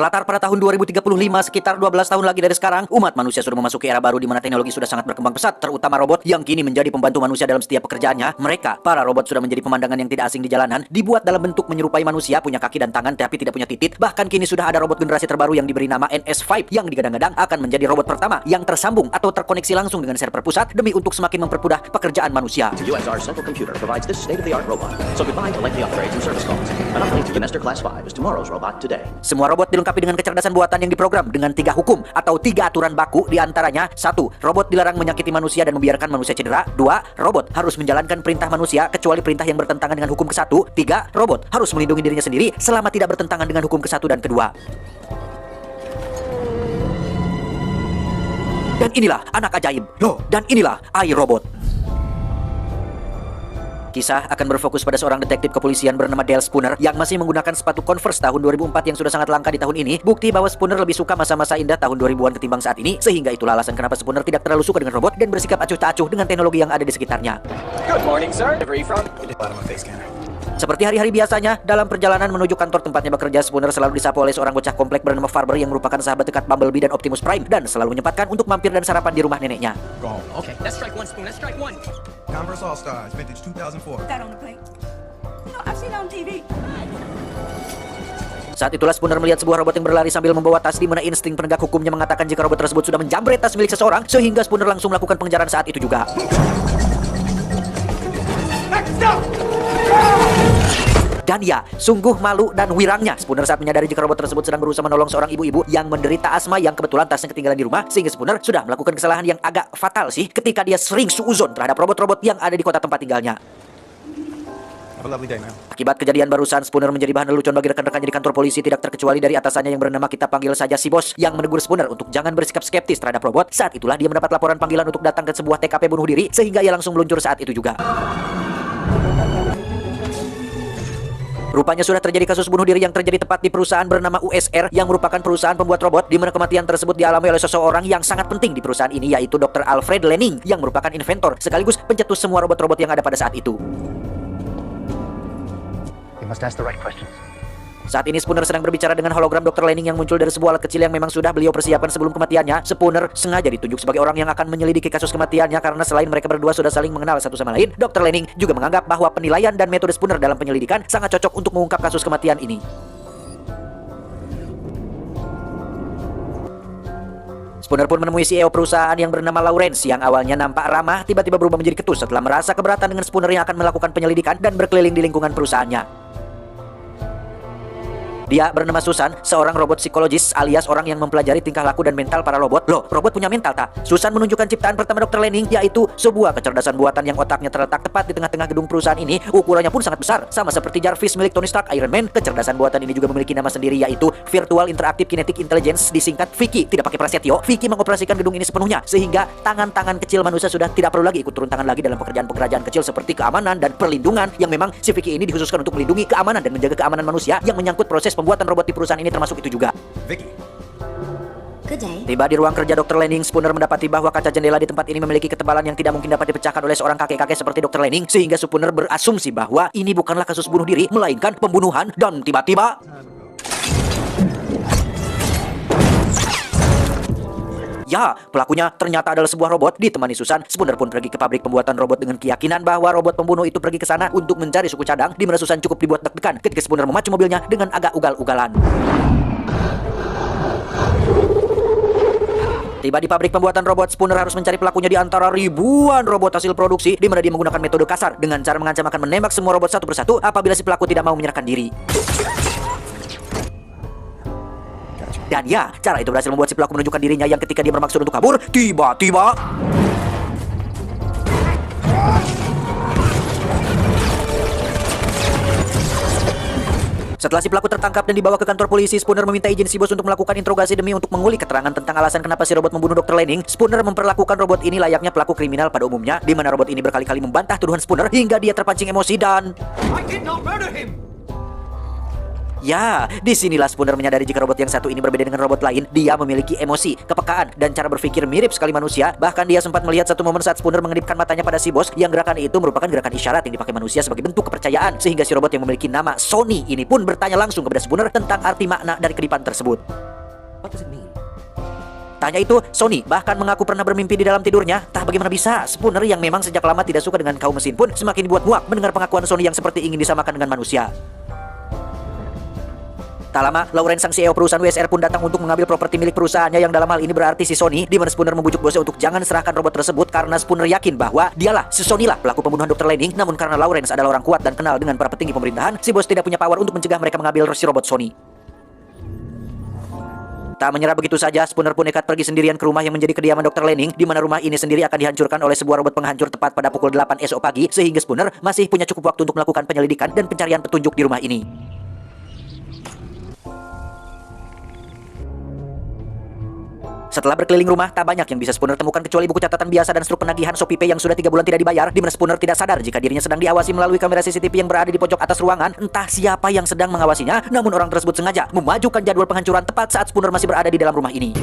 Berlatar pada tahun 2035, sekitar 12 tahun lagi dari sekarang, umat manusia sudah memasuki era baru di mana teknologi sudah sangat berkembang pesat, terutama robot yang kini menjadi pembantu manusia dalam setiap pekerjaannya. Mereka, para robot sudah menjadi pemandangan yang tidak asing di jalanan, dibuat dalam bentuk menyerupai manusia, punya kaki dan tangan tapi tidak punya titik. Bahkan kini sudah ada robot generasi terbaru yang diberi nama NS5 yang digadang-gadang akan menjadi robot pertama yang tersambung atau terkoneksi langsung dengan server pusat demi untuk semakin mempermudah pekerjaan manusia. USR Central Computer provides this state-of-the-art robot. So goodbye to lengthy upgrades and service calls. An upgrade to Master Class 5 is tomorrow's robot today. Semua robot dilengkapi dengan kecerdasan buatan yang diprogram dengan 3 hukum atau 3 aturan baku, diantaranya 1. Robot dilarang menyakiti manusia dan membiarkan manusia cedera. 2. Robot harus menjalankan perintah manusia kecuali perintah yang bertentangan dengan hukum ke-1. 3. Robot harus melindungi dirinya sendiri selama tidak bertentangan dengan hukum ke-1 dan ke-2. Dan inilah anak ajaib. Loh, dan inilah iRobot. Kisah akan berfokus pada seorang detektif kepolisian bernama Dale Spooner yang masih menggunakan sepatu Converse tahun 2004 yang sudah sangat langka di tahun ini. Bukti bahwa Spooner lebih suka masa-masa indah tahun 2000-an ketimbang saat ini, sehingga itulah alasan kenapa Spooner tidak terlalu suka dengan robot dan bersikap acuh tak acuh dengan teknologi yang ada di sekitarnya. Good morning, sir. Where are you from? Seperti hari-hari biasanya, dalam perjalanan menuju kantor tempatnya bekerja, Spooner selalu disapa oleh seorang bocah komplek bernama Farber yang merupakan sahabat dekat Bumblebee dan Optimus Prime dan selalu menyempatkan untuk mampir dan sarapan di rumah neneknya. Okay, let's strike one, Spoon. Let's strike one. Converse All Stars, vintage 2004. That on the plate? No, I've seen it on TV. Saat itulah Spooner melihat sebuah robot yang berlari sambil membawa tas, di mana insting penegak hukumnya mengatakan jika robot tersebut sudah menjamret tas milik seseorang, sehingga Spooner langsung melakukan pengejaran saat itu juga. Dan ya, sungguh malu dan wirangnya Spooner saat menyadari jika robot tersebut sedang berusaha menolong seorang ibu-ibu yang menderita asma yang kebetulan tasnya ketinggalan di rumah, sehingga Spooner sudah melakukan kesalahan yang agak fatal sih ketika dia sering suuzon terhadap robot-robot yang ada di kota tempat tinggalnya. Have a lovely day, man. Akibat kejadian barusan, Spooner menjadi bahan lelucon bagi rekan-rekannya di kantor polisi, tidak terkecuali dari atasannya yang bernama kita panggil saja si bos, yang menegur Spooner untuk jangan bersikap skeptis terhadap robot. Saat itulah dia mendapat laporan panggilan untuk datang ke sebuah TKP bunuh diri, sehingga ia langsung meluncur saat itu juga. Rupanya sudah terjadi kasus bunuh diri yang terjadi tepat di perusahaan bernama USR yang merupakan perusahaan pembuat robot, di mana kematian tersebut dialami oleh seseorang yang sangat penting di perusahaan ini, yaitu Dr. Alfred Lanning yang merupakan inventor sekaligus pencetus semua robot-robot yang ada pada saat itu. You must ask the right questions. Saat ini Spooner sedang berbicara dengan hologram Dr. Lanning yang muncul dari sebuah alat kecil yang memang sudah beliau persiapkan sebelum kematiannya. Spooner sengaja ditunjuk sebagai orang yang akan menyelidiki kasus kematiannya karena selain mereka berdua sudah saling mengenal satu sama lain, Dr. Lanning juga menganggap bahwa penilaian dan metode Spooner dalam penyelidikan sangat cocok untuk mengungkap kasus kematian ini. Spooner pun menemui CEO perusahaan yang bernama Lawrence yang awalnya nampak ramah, tiba-tiba berubah menjadi ketus setelah merasa keberatan dengan Spooner yang akan melakukan penyelidikan dan berkeliling di lingkungan perusahaannya. Dia bernama Susan, seorang robot psikologis alias orang yang mempelajari tingkah laku dan mental para robot. Loh, robot punya mental tak? Susan menunjukkan ciptaan pertama Dr. Lanning, yaitu sebuah kecerdasan buatan yang otaknya terletak tepat di tengah-tengah gedung perusahaan ini. Ukurannya pun sangat besar, sama seperti Jarvis milik Tony Stark Iron Man. Kecerdasan buatan ini juga memiliki nama sendiri, yaitu Virtual Interactive Kinetic Intelligence, disingkat Vicky. Tidak pakai prasetyo, Vicky mengoperasikan gedung ini sepenuhnya, sehingga tangan-tangan kecil manusia sudah tidak perlu lagi ikut turun tangan lagi dalam pekerjaan-pekerjaan kecil seperti keamanan dan perlindungan, yang memang si Vicky ini dikhususkan untuk melindungi keamanan dan menjaga keamanan manusia yang menyangkut proses pembuatan robot di perusahaan ini, termasuk itu juga. Vicky. Good day. Tiba di ruang kerja Dr. Lanning, Spooner mendapati bahwa kaca jendela di tempat ini memiliki ketebalan yang tidak mungkin dapat dipecahkan oleh seorang kakek-kakek seperti Dr. Lanning, sehingga Spooner berasumsi bahwa ini bukanlah kasus bunuh diri, melainkan pembunuhan, dan tiba-tiba ya, pelakunya ternyata adalah sebuah robot. Ditemani Susan, Spooner pun pergi ke pabrik pembuatan robot dengan keyakinan bahwa robot pembunuh itu pergi ke sana untuk mencari suku cadang, di mana Susan cukup dibuat deg-degan ketika Spooner memacu mobilnya dengan agak ugal-ugalan. Tiba di pabrik pembuatan robot, Spooner harus mencari pelakunya di antara ribuan robot hasil produksi, di mana dia menggunakan metode kasar dengan cara mengancam akan menembak semua robot satu persatu apabila si pelaku tidak mau menyerahkan diri. Dan ya, cara itu berhasil membuat si pelaku menunjukkan dirinya yang ketika dia bermaksud untuk kabur, tiba-tiba setelah si pelaku tertangkap dan dibawa ke kantor polisi, Spooner meminta izin si bos untuk melakukan interogasi demi untuk mengulik keterangan tentang alasan kenapa si robot membunuh Dr. Lanning. Spooner memperlakukan robot ini layaknya pelaku kriminal pada umumnya, di mana robot ini berkali-kali membantah tuduhan Spooner hingga dia terpancing emosi dan I did not murder him. Ya, disinilah Spooner menyadari jika robot yang satu ini berbeda dengan robot lain. Dia memiliki emosi, kepekaan, dan cara berpikir mirip sekali manusia. Bahkan dia sempat melihat satu momen saat Spooner mengedipkan matanya pada si bos, yang gerakan itu merupakan gerakan isyarat yang dipakai manusia sebagai bentuk kepercayaan. Sehingga si robot yang memiliki nama Sony ini pun bertanya langsung kepada Spooner tentang arti makna dari kedipan tersebut. What does it mean? Tanya itu, Sony bahkan mengaku pernah bermimpi di dalam tidurnya. Tah bagaimana bisa, Spooner yang memang sejak lama tidak suka dengan kaum mesin pun semakin dibuat muak mendengar pengakuan Sony yang seperti ingin disamakan dengan manusia. Tak lama, Lauren sang CEO perusahaan USR pun datang untuk mengambil properti milik perusahaannya yang dalam hal ini berarti si Sony, di mana Spooner membujuk bosnya untuk jangan serahkan robot tersebut karena Spooner yakin bahwa dialah, si Sony lah pelaku pembunuhan Dr. Lanning. Namun karena Lawrence adalah orang kuat dan kenal dengan para petinggi pemerintahan, si bos tidak punya power untuk mencegah mereka mengambil si robot Sony. Tak menyerah begitu saja, Spooner pun nekat pergi sendirian ke rumah yang menjadi kediaman Dr. Lanning, di mana rumah ini sendiri akan dihancurkan oleh sebuah robot penghancur tepat pada pukul 8 esok pagi, sehingga Spooner masih punya cukup waktu untuk melakukan penyelidikan dan pencarian petunjuk di rumah ini. Setelah berkeliling rumah, tak banyak yang bisa Spooner temukan kecuali buku catatan biasa dan struk penagihan ShopeePay yang sudah 3 bulan tidak dibayar, di mana Spooner tidak sadar jika dirinya sedang diawasi melalui kamera CCTV yang berada di pojok atas ruangan. Entah siapa yang sedang mengawasinya, namun orang tersebut sengaja memajukan jadwal penghancuran tepat saat Spooner masih berada di dalam rumah ini.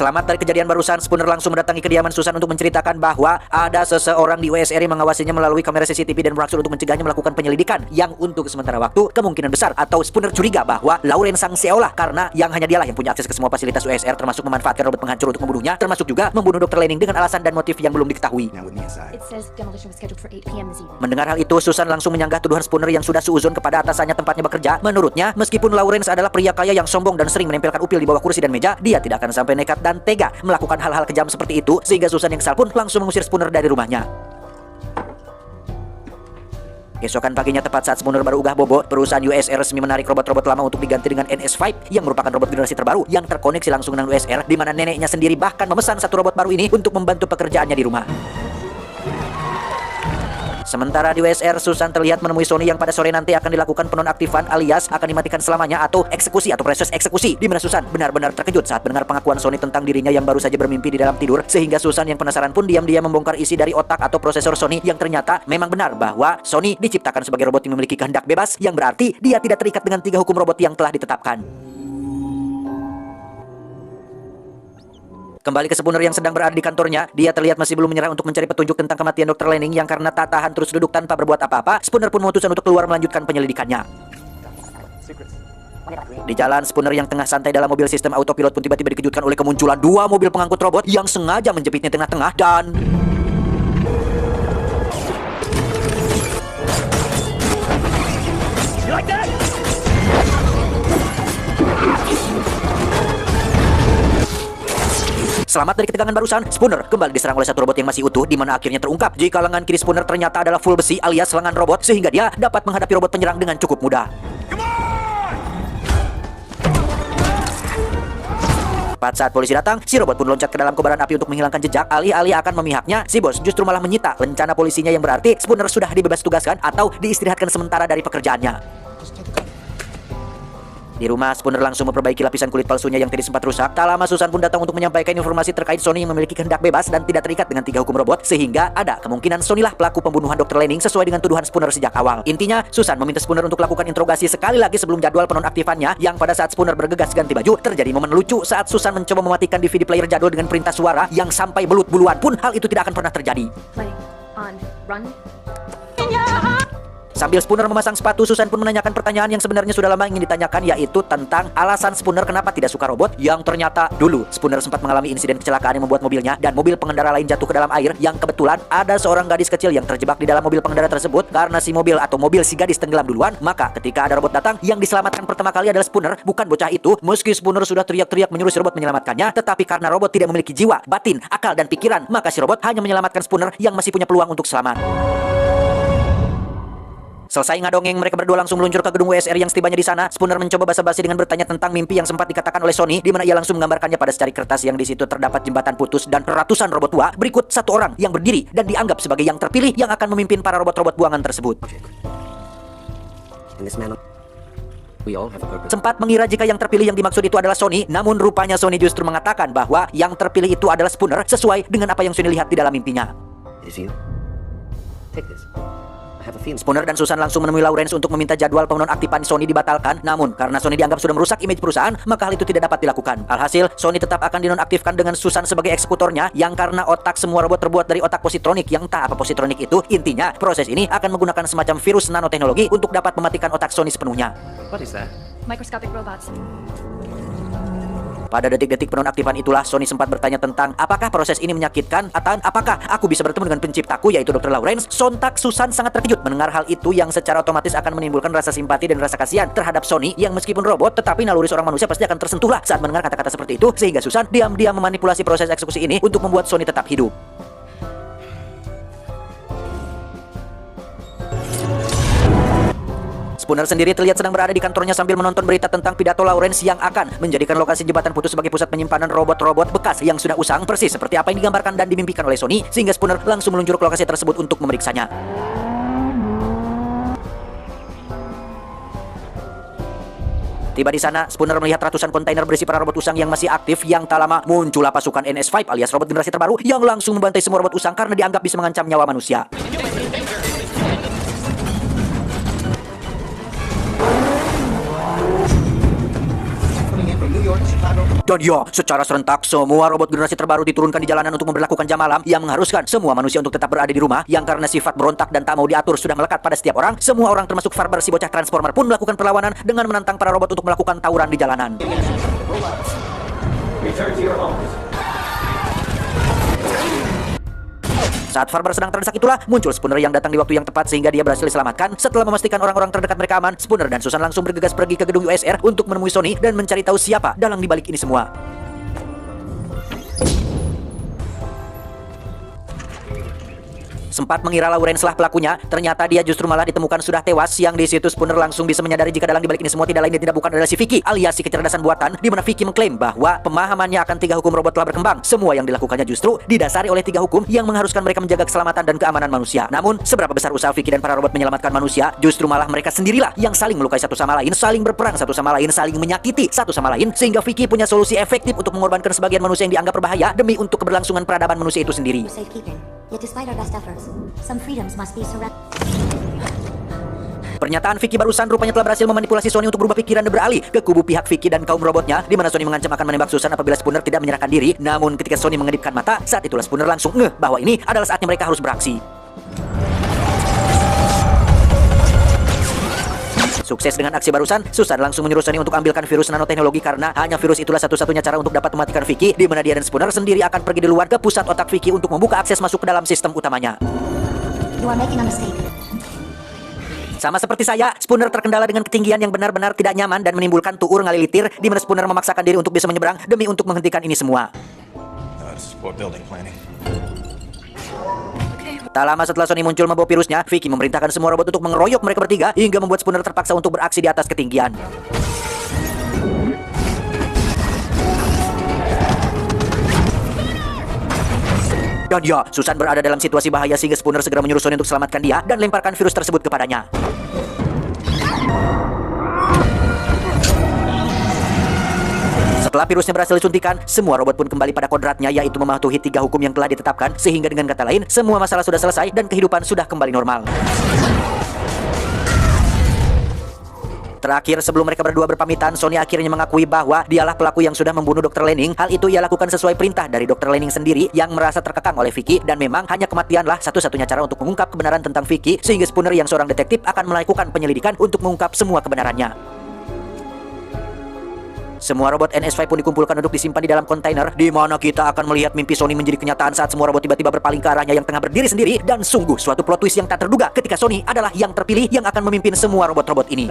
Selamat dari kejadian barusan, Spooner langsung mendatangi kediaman Susan untuk menceritakan bahwa ada seseorang di USR yang mengawasinya melalui kamera CCTV dan beraksur untuk mencegahnya melakukan penyelidikan yang untuk sementara waktu kemungkinan besar atau Spooner curiga bahwa Lauren sang CEO lah, karena yang hanya dialah yang punya akses ke semua fasilitas USR termasuk memanfaatkan robot penghancur untuk membunuhnya, termasuk juga membunuh Dr. Lanning dengan alasan dan motif yang belum diketahui. Now with me inside. It says demolition was scheduled for 8 p.m. this evening. Mendengar hal itu, Susan langsung menyanggah tuduhan Spooner yang sudah suuzon kepada atasannya tempatnya bekerja. Menurutnya, meskipun Lawrence adalah pria kaya yang sombong dan sering menempelkan upil di bawah kursi dan meja, dia tidak akan sampai nekat dan tega melakukan hal-hal kejam seperti itu, sehingga Susan yang kesal pun langsung mengusir Spooner dari rumahnya. Keesokan paginya tepat saat Spooner baru ugah bobo, perusahaan USR resmi menarik robot-robot lama untuk diganti dengan NS5 yang merupakan robot generasi terbaru yang terkoneksi langsung dengan USR, di mana neneknya sendiri bahkan memesan satu robot baru ini untuk membantu pekerjaannya di rumah. Sementara di USR, Susan terlihat menemui Sony yang pada sore nanti akan dilakukan penonaktifan alias akan dimatikan selamanya atau eksekusi atau proses eksekusi, di mana Susan benar-benar terkejut saat mendengar pengakuan Sony tentang dirinya yang baru saja bermimpi di dalam tidur, sehingga Susan yang penasaran pun diam-diam membongkar isi dari otak atau prosesor Sony yang ternyata memang benar bahwa Sony diciptakan sebagai robot yang memiliki kehendak bebas, yang berarti dia tidak terikat dengan 3 hukum robot yang telah ditetapkan. Kembali ke Spooner yang sedang berada di kantornya, dia terlihat masih belum menyerah untuk mencari petunjuk tentang kematian Dr. Lanning yang karena tak tahan terus duduk tanpa berbuat apa-apa, Spooner pun memutuskan untuk keluar melanjutkan penyelidikannya. Di jalan, Spooner yang tengah santai dalam mobil sistem autopilot pun tiba-tiba dikejutkan oleh kemunculan 2 mobil pengangkut robot yang sengaja menjepitnya di tengah-tengah dan... You like that? Selamat dari ketegangan barusan, Spooner kembali diserang oleh satu robot yang masih utuh, di mana akhirnya terungkap jika lengan kiri Spooner ternyata adalah full besi alias lengan robot, sehingga dia dapat menghadapi robot penyerang dengan cukup mudah. Tepat saat polisi datang, si robot pun loncat ke dalam kobaran api untuk menghilangkan jejak. Alih-alih akan memihaknya, si bos justru malah menyita rencana polisinya, yang berarti Spooner sudah dibebas tugaskan atau diistirahatkan sementara dari pekerjaannya. Di rumah, Spooner langsung memperbaiki lapisan kulit palsunya yang tadi sempat rusak. Tak lama, Susan pun datang untuk menyampaikan informasi terkait Sony yang memiliki kehendak bebas dan tidak terikat dengan 3 hukum robot, sehingga ada kemungkinan Sony lah pelaku pembunuhan Dr. Lanning sesuai dengan tuduhan Spooner sejak awal. Intinya, Susan meminta Spooner untuk lakukan interogasi sekali lagi sebelum jadwal penonaktifannya, yang pada saat Spooner bergegas ganti baju, terjadi momen lucu saat Susan mencoba mematikan DVD player jadul dengan perintah suara yang sampai belut buluan pun hal itu tidak akan pernah terjadi. Play on run. Sambil Spooner memasang sepatu, Susan pun menanyakan pertanyaan yang sebenarnya sudah lama ingin ditanyakan, yaitu tentang alasan Spooner kenapa tidak suka robot, yang ternyata dulu Spooner sempat mengalami insiden kecelakaan yang membuat mobilnya dan mobil pengendara lain jatuh ke dalam air, yang kebetulan ada seorang gadis kecil yang terjebak di dalam mobil pengendara tersebut. Karena si mobil atau mobil si gadis tenggelam duluan, maka ketika ada robot datang, yang diselamatkan pertama kali adalah Spooner, bukan bocah itu. Meski Spooner sudah teriak-teriak menyuruh si robot menyelamatkannya, tetapi karena robot tidak memiliki jiwa, batin, akal, dan pikiran, maka si robot hanya menyelamatkan Spooner yang masih punya peluang untuk selamat. Selesai ngadongeng, mereka berdua langsung meluncur ke gedung USR yang setibanya di sana, Spooner mencoba basa-basi dengan bertanya tentang mimpi yang sempat dikatakan oleh Sony, di mana ia langsung menggambarkannya pada secari kertas yang di situ terdapat jembatan putus dan ratusan robot tua. Berikut satu orang yang berdiri dan dianggap sebagai yang terpilih yang akan memimpin para robot-robot buangan tersebut. And this man We all have a purpose. Sempat mengira jika yang terpilih yang dimaksud itu adalah Sony, namun rupanya Sony justru mengatakan bahwa yang terpilih itu adalah Spooner sesuai dengan apa yang Sony lihat di dalam mimpinya. It is you. Take this. I have a feeling. Spooner dan Susan langsung menemui Lawrence untuk meminta jadwal penonaktifan Sony dibatalkan. Namun, karena Sony dianggap sudah merusak image perusahaan, maka hal itu tidak dapat dilakukan. Alhasil, Sony tetap akan dinonaktifkan dengan Susan sebagai eksekutornya, yang karena otak semua robot terbuat dari otak positronik. Yang tak apa positronik itu, intinya proses ini akan menggunakan semacam virus nanoteknologi untuk dapat mematikan otak Sony sepenuhnya. What is that? Microscopic robots. Pada detik-detik penonaktifan itulah Sony sempat bertanya tentang apakah proses ini menyakitkan atau apakah aku bisa bertemu dengan penciptaku yaitu Dr. Lawrence. Sontak Susan sangat terkejut mendengar hal itu yang secara otomatis akan menimbulkan rasa simpati dan rasa kasihan terhadap Sony yang meskipun robot tetapi naluri seorang manusia pasti akan tersentuh lah saat mendengar kata-kata seperti itu, sehingga Susan diam-diam memanipulasi proses eksekusi ini untuk membuat Sony tetap hidup. Spooner sendiri terlihat sedang berada di kantornya sambil menonton berita tentang pidato Lawrence yang akan menjadikan lokasi jembatan putus sebagai pusat penyimpanan robot-robot bekas yang sudah usang persis seperti apa yang digambarkan dan dimimpikan oleh Sony, sehingga Spooner langsung meluncur ke lokasi tersebut untuk memeriksanya. Tiba di sana, Spooner melihat ratusan kontainer berisi para robot usang yang masih aktif. Yang tak lama muncullah pasukan NS5 alias robot generasi terbaru yang langsung membantai semua robot usang karena dianggap bisa mengancam nyawa manusia. Dan ya, secara serentak semua robot generasi terbaru diturunkan di jalanan untuk memberlakukan jam malam yang mengharuskan semua manusia untuk tetap berada di rumah. Yang karena sifat berontak dan tak mau diatur sudah melekat pada setiap orang, semua orang termasuk Farber si bocah Transformer pun melakukan perlawanan dengan menantang para robot untuk melakukan tawuran di jalanan. Return to your homes. Saat Farber sedang terdesak itulah muncul Spooner yang datang di waktu yang tepat sehingga dia berhasil diselamatkan. Setelah memastikan orang-orang terdekat mereka aman, Spooner dan Susan langsung bergegas pergi ke gedung USR untuk menemui Sony dan mencari tahu siapa dalang dibalik ini semua. Sempat mengira Lawrence lah pelakunya, ternyata dia justru malah ditemukan sudah tewas. Yang di situ Spooner langsung bisa menyadari jika dalang dibalik ini semua tidak lain dan tidak bukan adalah si Vicky alias si kecerdasan buatan, di mana Vicky mengklaim bahwa pemahamannya akan 3 hukum robot telah berkembang. Semua yang dilakukannya justru didasari oleh 3 hukum yang mengharuskan mereka menjaga keselamatan dan keamanan manusia. Namun, seberapa besar usaha Vicky dan para robot menyelamatkan manusia, justru malah mereka sendirilah yang saling melukai satu sama lain, saling berperang satu sama lain, saling menyakiti satu sama lain, sehingga Vicky punya solusi efektif untuk mengorbankan sebagian manusia yang dianggap berbahaya demi untuk keberlangsungan peradaban manusia itu sendiri. Safekeeping. Yet despite our best efforts, some freedoms must be surrendered. Pernyataan Vicky barusan rupanya telah berhasil memanipulasi Sony untuk berubah pikiran dan beralih ke kubu pihak Vicky dan kaum robotnya, di mana Sony mengancam akan menembak Susan apabila Spooner tidak menyerahkan diri. Namun ketika Sony mengedipkan mata, saat itulah Spooner langsung ngeh bahwa ini adalah saatnya mereka harus beraksi. Sukses dengan aksi barusan, Susan langsung menyuruh Sony untuk ambilkan virus nanoteknologi karena hanya virus itulah satu-satunya cara untuk dapat mematikan Vicky, di mana dia dan Spooner sendiri akan pergi di luar ke pusat otak Vicky untuk membuka akses masuk ke dalam sistem utamanya. You are making a mistake. Sama seperti saya, Spooner terkendala dengan ketinggian yang benar-benar tidak nyaman dan menimbulkan tuur ngalilitir, di mana Spooner memaksakan diri untuk bisa menyeberang demi untuk menghentikan ini semua. This is for building planning. Tak lama setelah Sony muncul membawa virusnya, Vicky memerintahkan semua robot untuk mengeroyok mereka bertiga hingga membuat Spooner terpaksa untuk beraksi di atas ketinggian. Dan ya, Susan berada dalam situasi bahaya sehingga Spooner segera menyuruh Sony untuk selamatkan dia dan lemparkan virus tersebut kepadanya. Setelah virusnya berhasil disuntikan, semua robot pun kembali pada kodratnya, yaitu mematuhi 3 hukum yang telah ditetapkan, sehingga dengan kata lain, semua masalah sudah selesai dan kehidupan sudah kembali normal. Terakhir, sebelum mereka berdua berpamitan, Sony akhirnya mengakui bahwa dialah pelaku yang sudah membunuh Dr. Lanning. Hal itu ia lakukan sesuai perintah dari Dr. Lanning sendiri yang merasa terkekang oleh Vicky, dan memang hanya kematianlah satu-satunya cara untuk mengungkap kebenaran tentang Vicky, sehingga Spooner yang seorang detektif akan melakukan penyelidikan untuk mengungkap semua kebenarannya. Semua robot NS5 pun dikumpulkan untuk disimpan di dalam kontainer, di mana kita akan melihat mimpi Sony menjadi kenyataan saat semua robot tiba-tiba berpaling ke arahnya yang tengah berdiri sendiri, dan sungguh suatu plot twist yang tak terduga ketika Sony adalah yang terpilih yang akan memimpin semua robot-robot ini.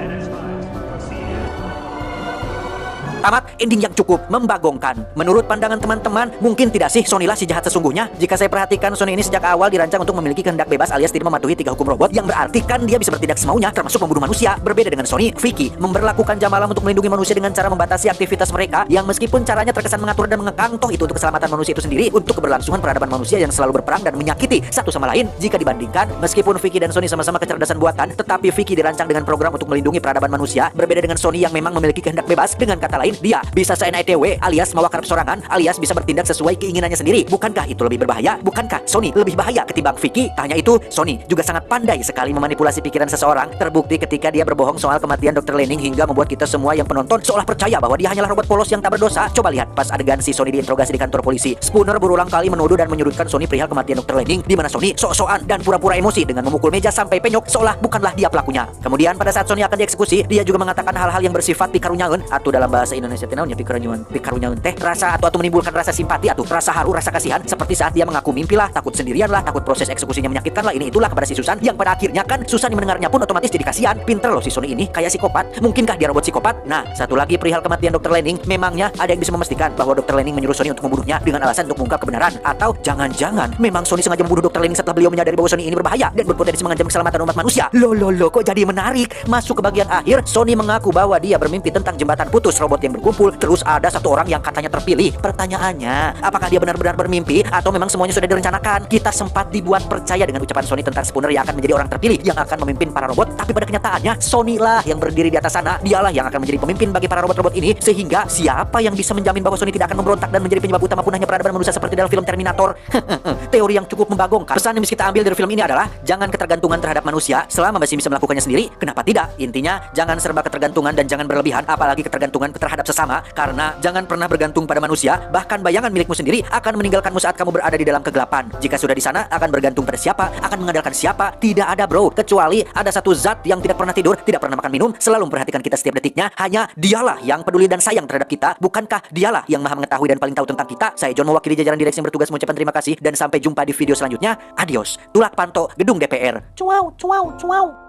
Tamat, ending yang cukup membagongkan. Menurut pandangan teman-teman, mungkin tidak sih Sony lah si jahat sesungguhnya? Jika saya perhatikan, Sony ini sejak awal dirancang untuk memiliki kehendak bebas alias tidak mematuhi 3 hukum robot, yang berarti kan dia bisa bertindak semaunya, termasuk membunuh manusia. Berbeda dengan Sony, Vicky memberlakukan jam malam untuk melindungi manusia dengan cara membatasi aktivitas mereka, yang meskipun caranya terkesan mengatur dan mengekang, toh itu untuk keselamatan manusia itu sendiri, untuk keberlangsungan peradaban manusia yang selalu berperang dan menyakiti satu sama lain. Jika dibandingkan, meskipun Vicky dan Sony sama-sama kecerdasan buatan, tetapi Vicky dirancang dengan program untuk melindungi peradaban manusia. Berbeda dengan Sony yang memang memiliki kehendak bebas. Dengan kata lain, dia bisa se-NITW alias mawakar sorangan alias bisa bertindak sesuai keinginannya sendiri. Bukankah itu lebih berbahaya? Bukankah Sony lebih bahaya ketimbang Vicky? Tak hanya itu, Sony juga sangat pandai sekali memanipulasi pikiran seseorang. Terbukti ketika dia berbohong soal kematian Dr. Lanning hingga membuat kita semua yang penonton seolah percaya bahwa dia hanyalah robot polos yang tak berdosa. Coba lihat pas adegan si Sony diinterogasi di kantor polisi. Spooner berulang kali menuduh dan menyudutkan Sony perihal kematian Dr. Lanning, di mana Sony sok-sokan dan pura-pura emosi dengan memukul meja sampai penyok seolah bukanlah dia pelakunya. Kemudian pada saat Sony akan dieksekusi, dia juga mengatakan hal-hal yang bersifat pikarunyaun atau dalam bahasa Indonesia tinaunya pikarunyaun teh rasa atau menimbulkan rasa simpati atau rasa haru, rasa kasihan, seperti saat dia mengaku mimpi lah, takut sendirian lah, takut proses eksekusinya menyakitkan lah, ini itulah kepada si Susan, yang pada akhirnya kan Susan mendengarnya pun otomatis jadi kasihan. Pinter loh si Sony ini, kayak psikopat. Mungkinkah dia robot psikopat? Nah, satu lagi perihal kematian Dr. Lanning, memangnya ada yang bisa memastikan bahwa Dr. Lanning menyuruh Sony untuk membunuhnya dengan alasan untuk mengungkap kebenaran? Atau jangan-jangan memang Sony sengaja membunuh Dr. Lanning setelah beliau menyadari bahwa Sony ini berbahaya dan berpotensi mengancam keselamatan umat manusia? Loh, kok jadi menarik? Masuk ke bagian akhir, Sony mengaku bahwa dia bermimpi tentang jembatan putus robot yang berkumpul, terus ada satu orang yang katanya terpilih. Pertanyaannya, apakah dia benar-benar bermimpi atau memang semuanya sudah direncanakan? Kita sempat dibuat percaya dengan ucapan Sony tentang Spooner yang akan menjadi orang terpilih yang akan memimpin para robot, tapi pada kenyataannya Sony lah yang berdiri di atas sana, dialah yang akan menjadi pemimpin bagi para robot-robot ini, sehingga siapa yang bisa menjamin bahwa Sony tidak akan memberontak dan menjadi penyebab utama punahnya peradaban manusia seperti dalam film Terminator? Teori yang cukup membagongkan. Pesan yang bisa kita ambil dari film ini adalah jangan ketergantungan terhadap manusia selama masih bisa melakukannya sendiri. Kenapa tidak? Intinya jangan serba ketergantungan dan jangan berlebihan, apalagi ketergantungan terhadap sesama, karena jangan pernah bergantung pada manusia. Bahkan bayangan milikmu sendiri akan meninggalkanmu saat kamu berada di dalam kegelapan. Jika sudah di sana, akan bergantung pada siapa, akan mengandalkan siapa? Tidak ada bro, kecuali ada satu zat yang tidak pernah tidur, tidak pernah makan minum, selalu memperhatikan kita setiap detiknya. Hanya dialah yang peduli dan sayang terhadap kita. Bukankah dialah yang maha mengetahui dan paling tahu tentang kita? Saya John mewakili jajaran direksi yang bertugas mengucapkan terima kasih dan sampai jumpa di video selanjutnya. Adios. Tulak Panto, Gedung DPR. Cuau.